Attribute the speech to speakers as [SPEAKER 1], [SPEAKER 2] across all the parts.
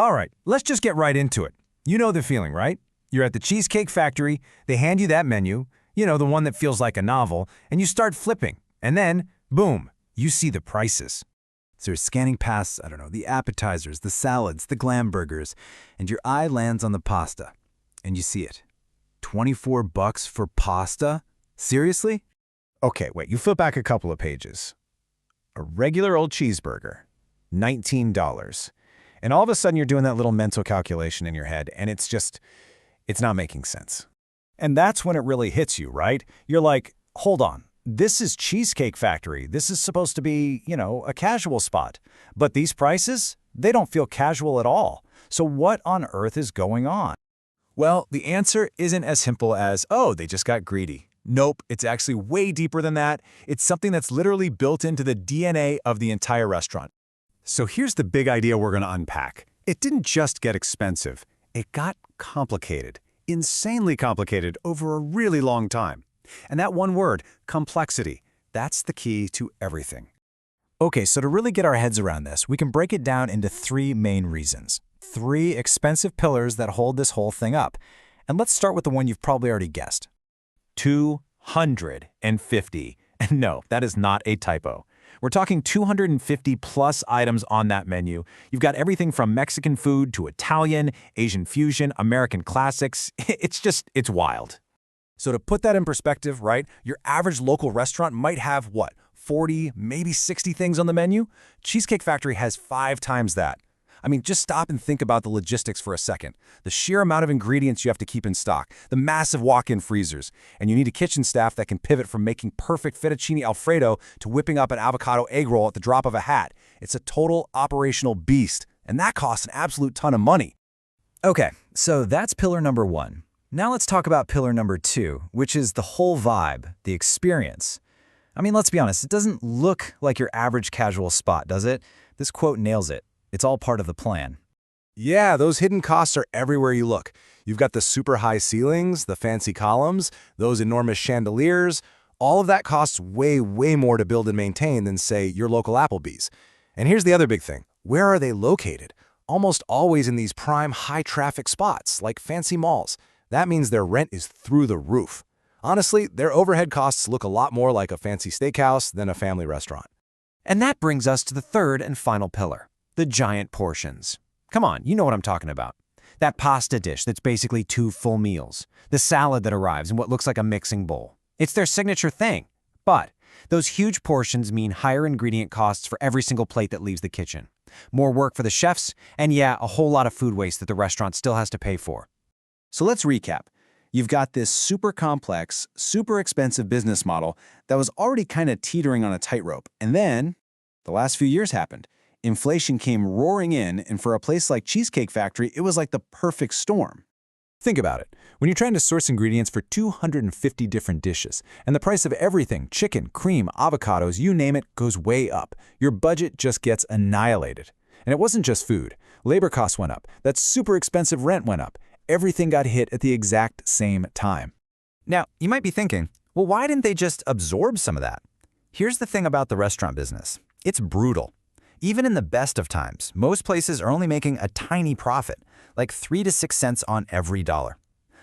[SPEAKER 1] All right, let's just get right into it. You know the feeling, right? You're at the Cheesecake Factory, they hand you that menu, the one that feels like a novel, and you start flipping. And then, boom, you see the prices.
[SPEAKER 2] So you're scanning past, the appetizers, the salads, the glam burgers, and your eye lands on the pasta. And you see it. $24 for pasta? Seriously?
[SPEAKER 3] Okay, wait, you flip back a couple of pages. A regular old cheeseburger, $19. And all of a sudden you're doing that little mental calculation in your head, and it's not making sense. And that's when it really hits you, right? You're like, hold on, this is Cheesecake Factory. This is supposed to be, a casual spot. But these prices, they don't feel casual at all. So what on earth is going on? Well, the answer isn't as simple as, oh, they just got greedy. Nope, it's actually way deeper than that. It's something that's literally built into the DNA of the entire restaurant. So here's the big idea we're going to unpack. It didn't just get expensive. It got complicated, insanely complicated over a really long time. And that one word, complexity, that's the key to everything. Okay, so to really get our heads around this, we can break it down into three main reasons. Three expensive pillars that hold this whole thing up. And let's start with the one you've probably already guessed. 250. And no, that is not a typo. We're talking 250 plus items on that menu. You've got everything from Mexican food to Italian, Asian fusion, American classics. It's wild. So to put that in perspective, right, your average local restaurant might have, 40, maybe 60 things on the menu? Cheesecake Factory has 5 times that. I mean, just stop and think about the logistics for a second. The sheer amount of ingredients you have to keep in stock, the massive walk-in freezers, and you need a kitchen staff that can pivot from making perfect fettuccine alfredo to whipping up an avocado egg roll at the drop of a hat. It's a total operational beast, and that costs an absolute ton of money.
[SPEAKER 2] Okay, so that's pillar number 1. Now let's talk about pillar number 2, which is the whole vibe, the experience. I mean, let's be honest, it doesn't look like your average casual spot, does it? This quote nails it. It's all part of the plan.
[SPEAKER 3] Yeah, those hidden costs are everywhere you look. You've got the super high ceilings, the fancy columns, those enormous chandeliers. All of that costs way, way more to build and maintain than, say, your local Applebee's. And here's the other big thing. Where are they located? Almost always in these prime high-traffic spots, like fancy malls. That means their rent is through the roof. Honestly, their overhead costs look a lot more like a fancy steakhouse than a family restaurant.
[SPEAKER 1] And that brings us to the third and final pillar. The giant portions. Come on, you know what I'm talking about. That pasta dish that's basically 2 full meals. The salad that arrives in what looks like a mixing bowl. It's their signature thing. But those huge portions mean higher ingredient costs for every single plate that leaves the kitchen. More work for the chefs, and yeah, a whole lot of food waste that the restaurant still has to pay for.
[SPEAKER 3] So let's recap. You've got this super complex, super expensive business model that was already kind of teetering on a tightrope. And then the last few years happened. Inflation came roaring in, and for a place like Cheesecake Factory, it was like the perfect storm.
[SPEAKER 2] Think about it. When you're trying to source ingredients for 250 different dishes, and the price of everything, chicken, cream, avocados, you name it, goes way up, your budget just gets annihilated. And it wasn't just food. Labor costs went up. That super expensive rent went up. Everything got hit at the exact same time.
[SPEAKER 1] Now, you might be thinking, well, why didn't they just absorb some of that? Here's the thing about the restaurant business. It's brutal. Even in the best of times, most places are only making a tiny profit, like 3 to 6 cents on every dollar.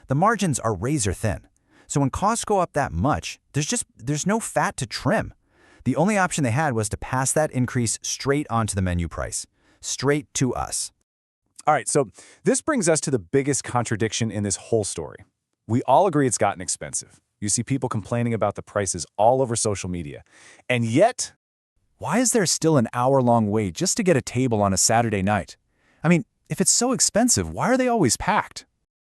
[SPEAKER 1] The margins are razor thin. So when costs go up that much, there's no fat to trim. The only option they had was to pass that increase straight onto the menu price, straight to us.
[SPEAKER 3] All right, so this brings us to the biggest contradiction in this whole story. We all agree it's gotten expensive. You see people complaining about the prices all over social media. And yet, why is there still an hour-long wait just to get a table on a Saturday night? I mean, if it's so expensive, why are they always packed?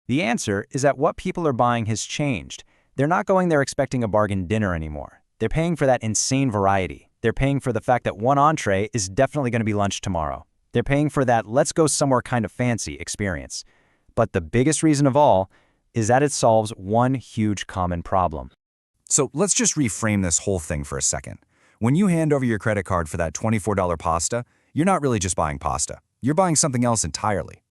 [SPEAKER 1] The answer is that what people are buying has changed. They're not going there expecting a bargain dinner anymore. They're paying for that insane variety. They're paying for the fact that one entree is definitely going to be lunch tomorrow. They're paying for that let's go somewhere kind of fancy experience. But the biggest reason of all is that it solves one huge common problem.
[SPEAKER 2] So let's just reframe this whole thing for a second. When you hand over your credit card for that $24 pasta, you're not really just buying pasta. You're buying something else entirely.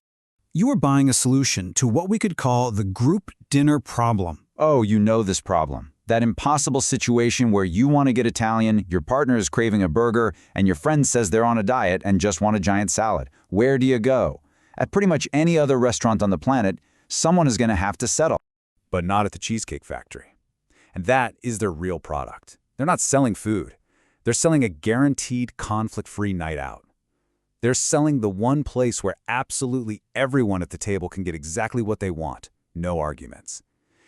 [SPEAKER 4] You are buying a solution to what we could call the group dinner problem.
[SPEAKER 2] Oh, you know this problem. That impossible situation where you want to get Italian, your partner is craving a burger, and your friend says they're on a diet and just want a giant salad. Where do you go?
[SPEAKER 5] At pretty much any other restaurant on the planet, someone is going to have to settle.
[SPEAKER 2] But not at the Cheesecake Factory. And that is their real product. They're not selling food. They're selling a guaranteed conflict-free night out. They're selling the one place where absolutely everyone at the table can get exactly what they want, no arguments.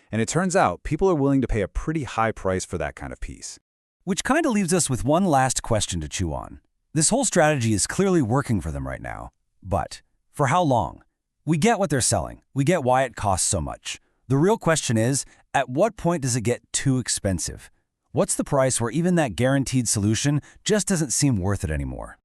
[SPEAKER 2] And it turns out people are willing to pay a pretty high price for that kind of peace.
[SPEAKER 6] Which kind of leaves us with one last question to chew on. This whole strategy is clearly working for them right now. But for how long? We get what they're selling. We get why it costs so much. The real question is, at what point does it get too expensive? What's the price where even that guaranteed solution just doesn't seem worth it anymore?